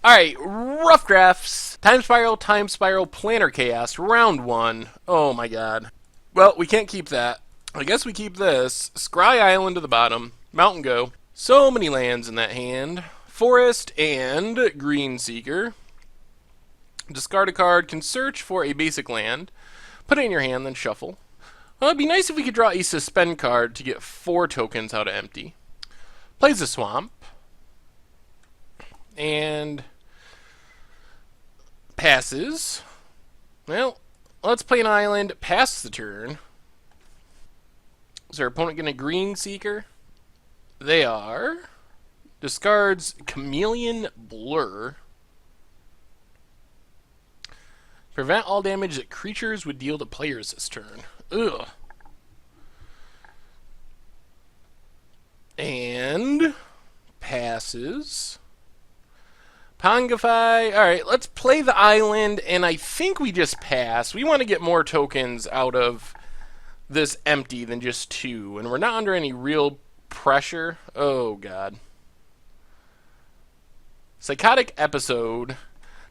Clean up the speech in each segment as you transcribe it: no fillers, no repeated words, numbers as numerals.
Alright, rough drafts. Time Spiral, Planar Chaos, round one. Oh my god. Well, we can't keep that. I guess we keep this. Scry Island to the bottom. Mountain Go. So many lands in that hand. Forest and Green Seeker. Discard a card, can search for a basic land. Put it in your hand, then shuffle. Well, it'd be nice if we could draw a suspend card to get 4 tokens out of empty. Plays a swamp. And passes. Well, let's play an island, pass the turn. Is our opponent going to Green Seeker? They are. Discards Chameleon Blur. Prevent all damage that creatures would deal to players this turn. Ugh. And passes. Pongify. Alright, let's play the island, and I think we just pass. We want to get more tokens out of this empty than just 2, and we're not under any real pressure. Oh, God. Psychotic Episode.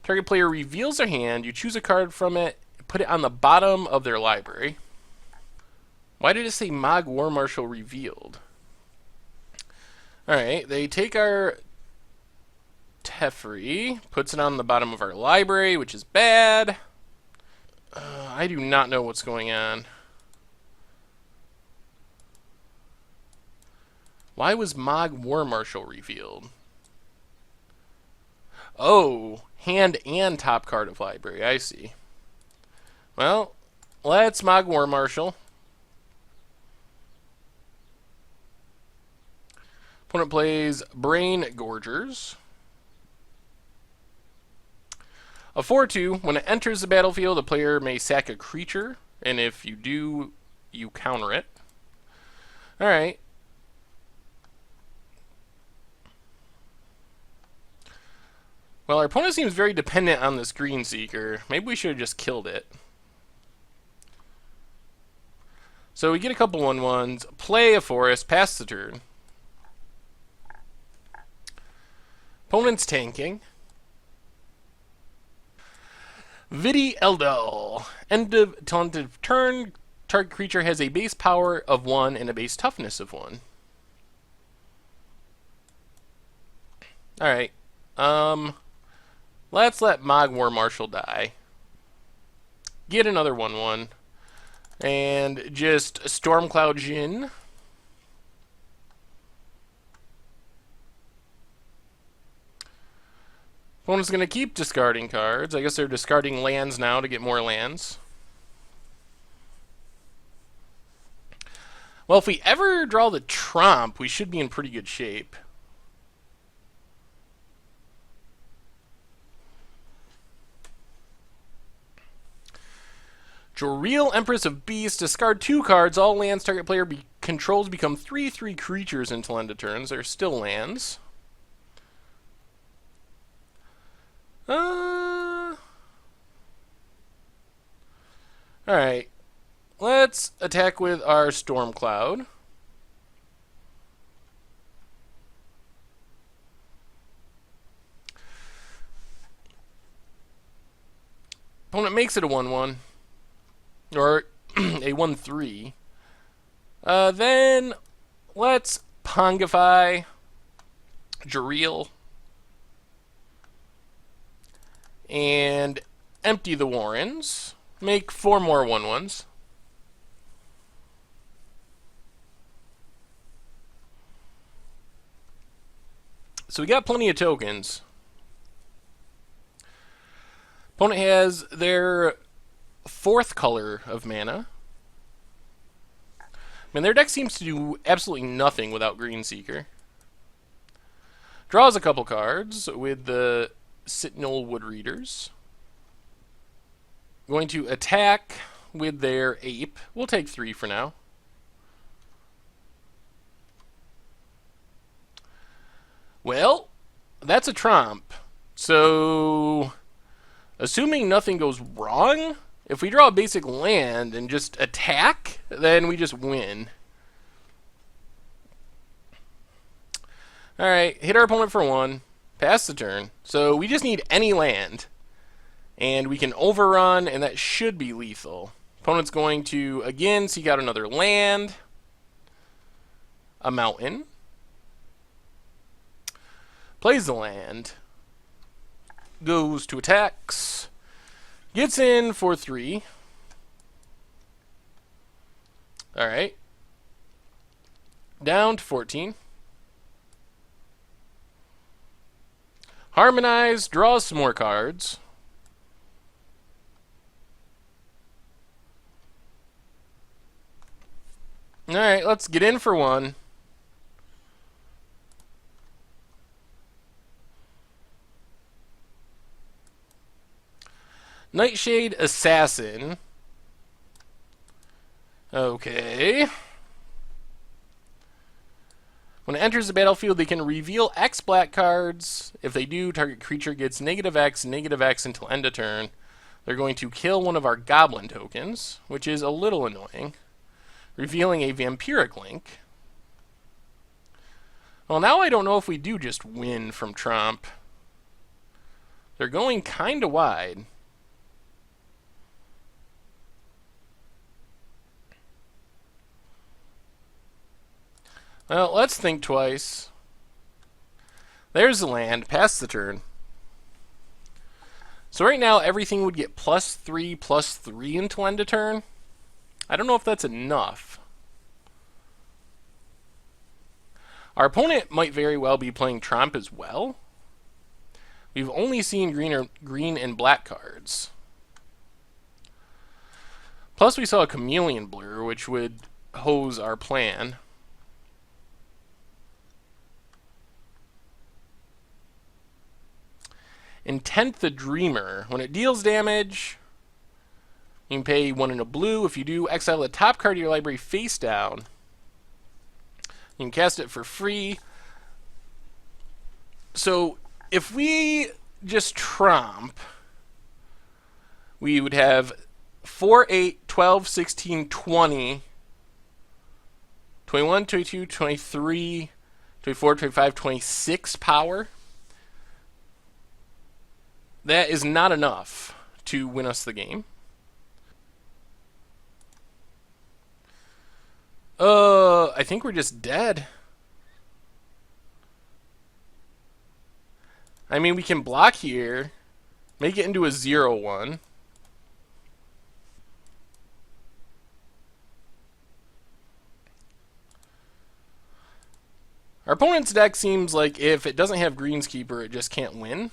Target player reveals their hand. You choose a card from it, put it on the bottom of their library. Why did it say Mog War Marshal revealed? Alright, they take our Teferi, puts it on the bottom of our library, which is bad. I do not know what's going on. Why was Mog War Marshal revealed? Oh, hand and top card of library, I see. Well, let's Mog War Marshal. Opponent plays Brain Gorgers. A 4/2, when it enters the battlefield, the player may sack a creature, and if you do, you counter it. Alright. Well, our opponent seems very dependent on this Green Seeker. Maybe we should have just killed it. So we get a couple 1/1s, play a forest, pass the turn. Opponent's tanking. Vidi Eldel. End of turn, target creature has a base power of 1 and a base toughness of 1. Alright. Let's let Mog War Marshal die. Get another 1/1. And just Stormcloud Jin. Opponent's going to keep discarding cards. I guess they're discarding lands now to get more lands. Well, if we ever draw the Tromp, we should be in pretty good shape. Joreel, Empress of Beasts. Discard 2 cards. All lands target player controls become 3/3 creatures until end of turns. They're still lands. Alright. Let's attack with our Stormcloud. Opponent makes it a 1/1. Or a 1/3. Then let's Pongify Joreel and empty the Warrens. Make 4 more 1/1s. So we got plenty of tokens. Opponent has their 4th color of mana. I mean, their deck seems to do absolutely nothing without Green Seeker. Draws a couple cards with the Sentinel Woodreaders. Going to attack with their Ape. We'll take 3 for now. Well, that's a Tromp. So, assuming nothing goes wrong, if we draw a basic land and just attack, then we just win. Alright, hit our opponent for 1. Pass the turn. So we just need any land. And we can overrun, and that should be lethal. Opponent's going to, again, seek out another land. A mountain. Plays the land. Goes to attacks. Gets in for 3. Alright. Down to 14. Harmonize, draws some more cards. Alright, let's get in for 1. Nightshade Assassin. Okay. When it enters the battlefield, they can reveal X black cards. If they do, target creature gets -X, -X until end of turn. They're going to kill one of our goblin tokens, which is a little annoying. Revealing a vampiric link. Well, now I don't know if we do just win from Trump. They're going kind of wide. Well, let's think twice. There's the land. Pass the turn. So right now, everything would get +3/+3 until end of turn. I don't know if that's enough. Our opponent might very well be playing Trump as well. We've only seen green and black cards. Plus, we saw a chameleon blur, which would hose our plan. Intent the Dreamer. When it deals damage, you can pay 1 in a blue. If you do, exile the top card of your library face down. You can cast it for free. So if we just Trump, we would have 4, 8, 12, 16, 20, 21, 22, 23, 24, 25, 26 power. That is not enough to win us the game. I think we're just dead. I mean, we can block here, make it into a 0/1. Our opponent's deck seems like if it doesn't have Greenskeeper, it just can't win.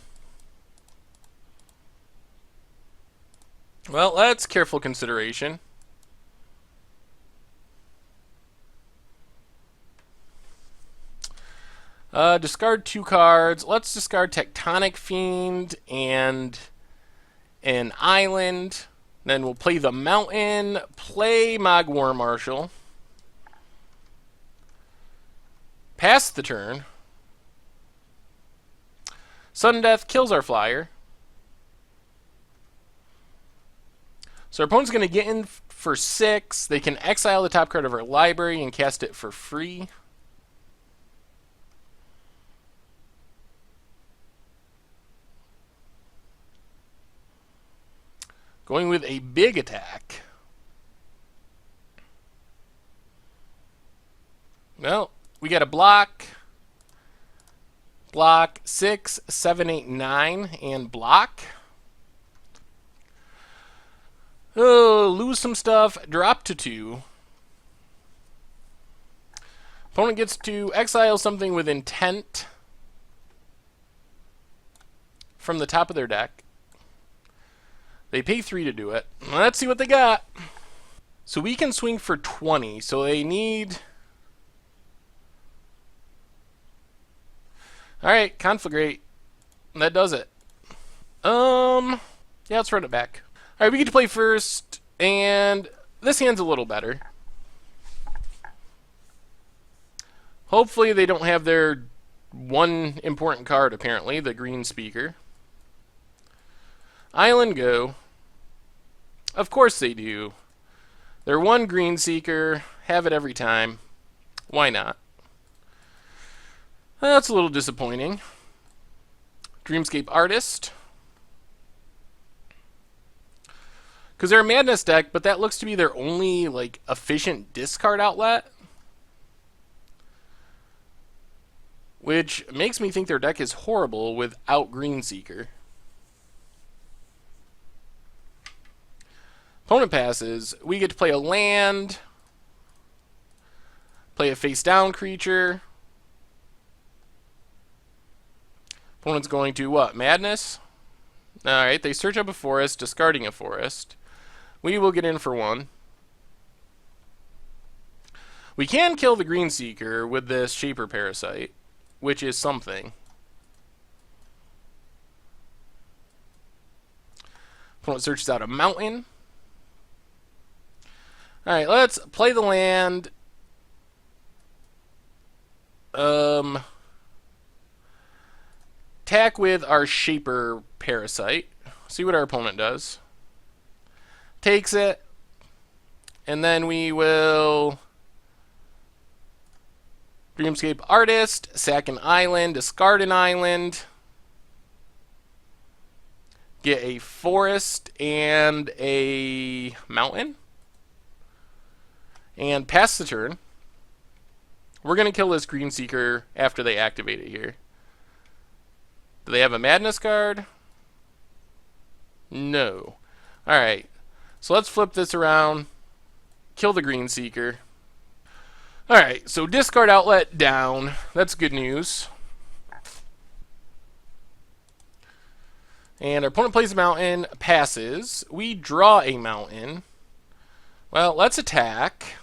Well, that's careful consideration. Discard 2 cards. Let's discard Tectonic Fiend and an island. Then we'll play the mountain, play Mogwar Marshal. Pass the turn. Sudden Death kills our flyer. So our opponent's going to get in for 6. They can exile the top card of our library and cast it for free. Going with a big attack. Well, we got a block. Block 6, 7, 8, 9, and block. Oh, lose some stuff. Drop to 2. Opponent gets to exile something with intent from the top of their deck. They pay 3 to do it. Let's see what they got. So we can swing for 20. So they need... Alright, Conflagrate. That does it. Yeah, let's run it back. Alright, we get to play first, and this hand's a little better. Hopefully they don't have their one important card, apparently, the green speaker. Island go. Of course they do. They're one green seeker, have it every time. Why not? That's a little disappointing. Dreamscape Artist. Because they're a Madness deck, but that looks to be their only, like, efficient discard outlet. Which makes me think their deck is horrible without Greenseeker. Opponent passes. We get to play a land. Play a face-down creature. Opponent's going to what? Madness? Alright, they search up a forest, discarding a forest. We will get in for one. We can kill the Greenseeker with this Shaper Parasite, which is something. Opponent searches out a mountain. Alright, let's play the land. Attack with our Shaper Parasite. See what our opponent does. Takes it. And then we will Dreamscape Artist, sack an island, discard an island, get a forest and a mountain, and pass the turn. We're going to kill this Greenseeker after they activate it here. Do they have a Madness card? No. Alright, so let's flip this around, kill the Greenseeker. Alright, so discard outlet down. That's good news. And our opponent plays a mountain, passes. We draw a mountain. Well, let's attack.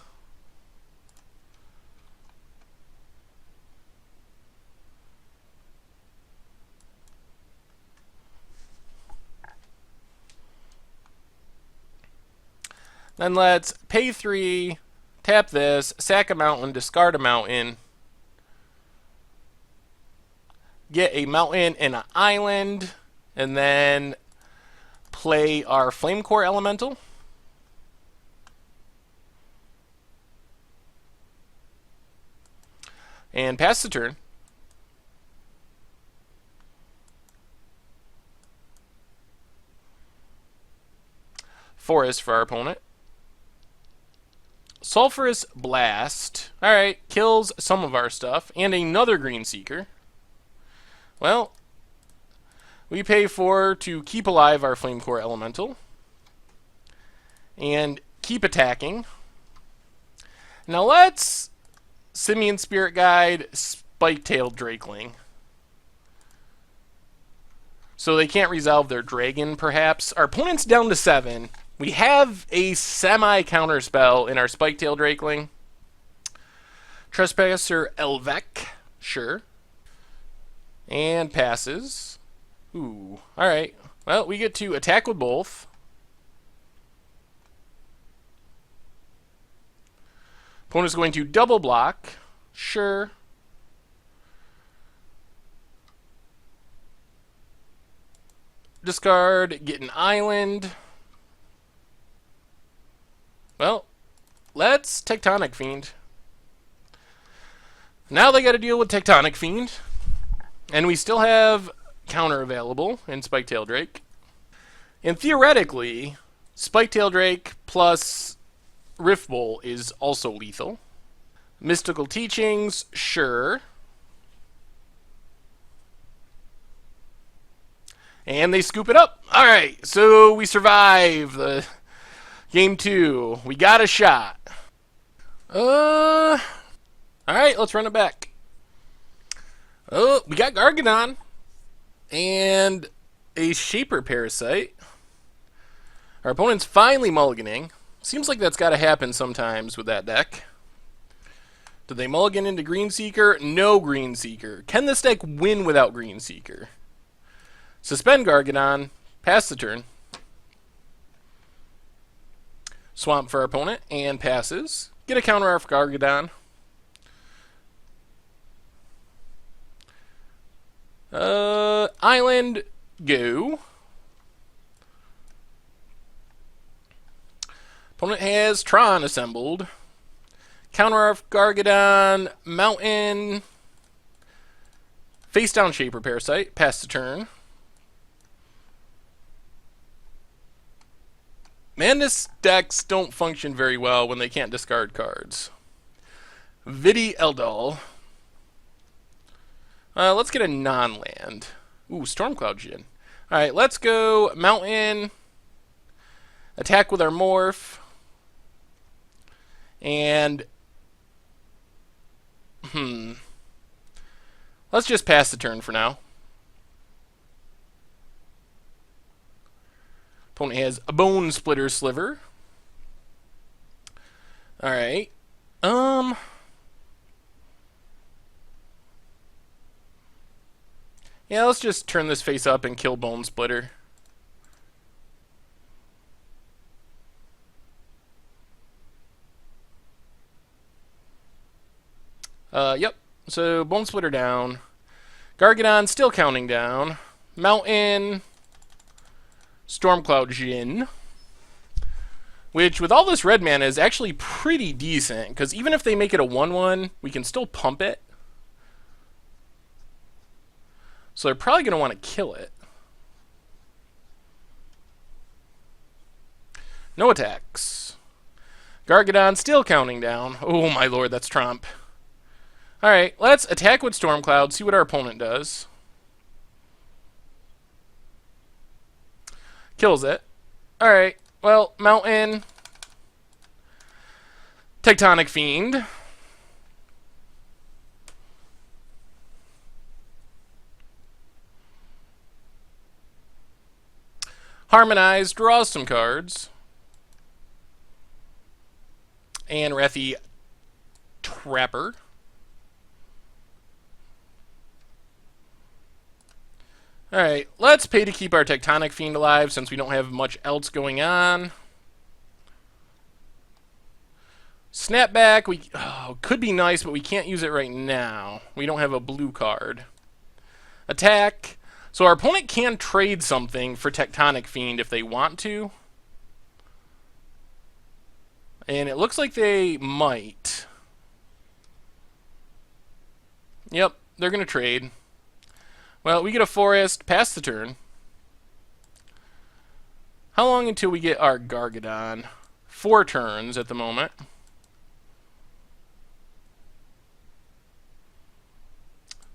Then let's pay 3, tap this, sack a mountain, discard a mountain, get a mountain and an island, and then play our Flame Core Elemental. And pass the turn. Forest for our opponent. Sulphurous Blast. Alright, kills some of our stuff. And another Greenseeker. Well, we pay 4 to keep alive our Flame Core Elemental. And keep attacking. Now let's Simian Spirit Guide, Spike-tailed Drakeling. So they can't resolve their dragon, perhaps. Our opponent's down to 7. We have a semi-counter spell in our Spike-tailed Drakeling. Trespasser Elvek, sure. And passes. Ooh, alright. Well, we get to attack with both. Opponent's going to double block. Sure. Discard, get an island. Well, let's Tectonic Fiend. Now they got to deal with Tectonic Fiend. And we still have counter available in Spike-tailed Drake. And theoretically, Spike-tailed Drake plus Rift Bowl is also lethal. Mystical Teachings, sure. And they scoop it up. Alright, so we survive the game 2. We got a shot. Alright, let's run it back. Oh, we got Gargadon. And a Shaper Parasite. Our opponent's finally mulliganing. Seems like that's got to happen sometimes with that deck. Do they mulligan into Greenseeker? No Greenseeker. Can this deck win without Greenseeker? Suspend Gargadon. Pass the turn. Swamp for our opponent. And passes. Get a counter off Gargadon. Island. Go. Opponent has Tron assembled. Counter off Gargadon. Mountain. Face down Shaper Parasite. Pass the turn. Madness decks don't function very well when they can't discard cards. Vidi Eldol. Let's get a non-land. Ooh, Stormcloud Djinn. Alright, let's go Mountain. Attack with our Morph. And... let's just pass the turn for now. Opponent has a Bone Splitter Sliver. Alright. Yeah, let's just turn this face up and kill Bone Splitter. Yep. So, Bone Splitter down. Gargadon still counting down. Mountain. Stormcloud Djinn. Which, with all this red mana, is actually pretty decent. Because even if they make it a 1-1, we can still pump it. So they're probably going to want to kill it. No attacks. Gargadon still counting down. Oh my lord, that's Trump. Alright, let's attack with Stormcloud, see what our opponent does. Kills it. Alright, well, Mountain. Tectonic Fiend. Harmonize, draws some cards. And Wrathy Trapper. Alright, let's pay to keep our Tectonic Fiend alive since we don't have much else going on. Snapback, we could be nice, but we can't use it right now. We don't have a blue card. Attack. So our opponent can trade something for Tectonic Fiend if they want to. And it looks like they might. Yep, they're going to trade. Well, we get a forest, pass the turn. How long until we get our Gargadon? 4 turns at the moment.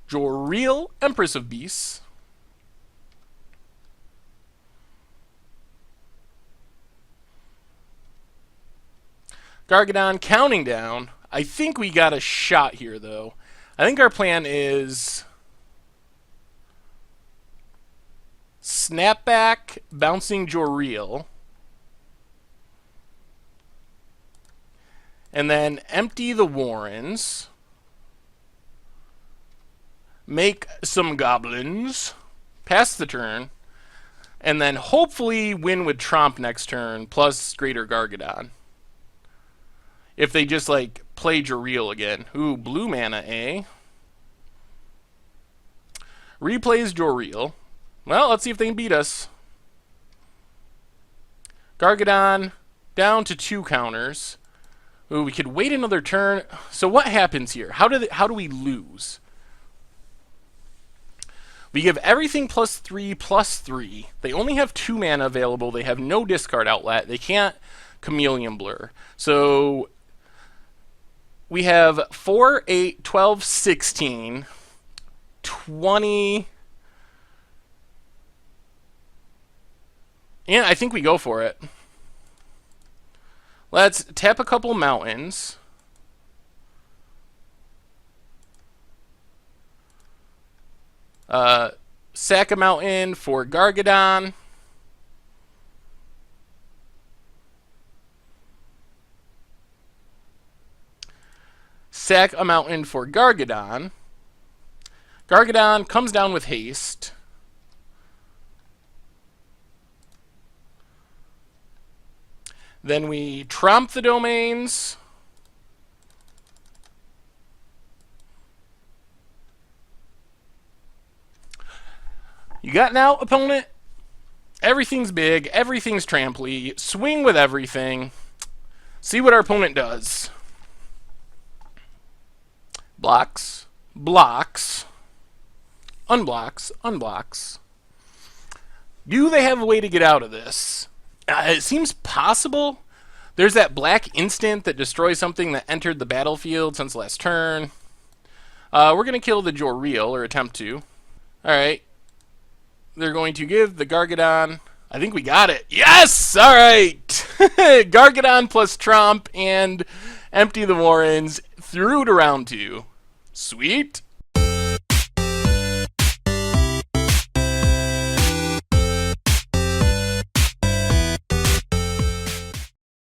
Joreel, Empress of Beasts. Gargadon counting down. I think we got a shot here, though. I think our plan is... Snapback, bouncing Joreel. And then empty the Warrens. Make some goblins. Pass the turn. And then hopefully win with Tromp next turn, plus Greater Gargadon. If they just, like, play Joreel again. Ooh, blue mana, eh? Replays Joreel. Well, let's see if they can beat us. Gargadon, down to 2 counters. Ooh, we could wait another turn. So what happens here? How do we lose? We give everything +3/+3. They only have 2 mana available. They have no discard outlet. They can't Chameleon Blur. So we have 4, 8, 12, 16, 20... Yeah, I think we go for it. Let's tap a couple mountains. Sack a mountain for Gargadon. Sack a mountain for Gargadon. Gargadon comes down with haste. Then we tromp the domains. You got now, opponent? Everything's big. Everything's tramply. Swing with everything. See what our opponent does. Blocks. Blocks. Unblocks. Unblocks. Do they have a way to get out of this? It seems possible. There's that black instant that destroys something that entered the battlefield since last turn. We're going to kill the Joreel, or attempt to. Alright. They're going to give the Gargadon. I think we got it. Yes! Alright! Gargadon plus Tromp and empty the Warrens through to round 2. Sweet.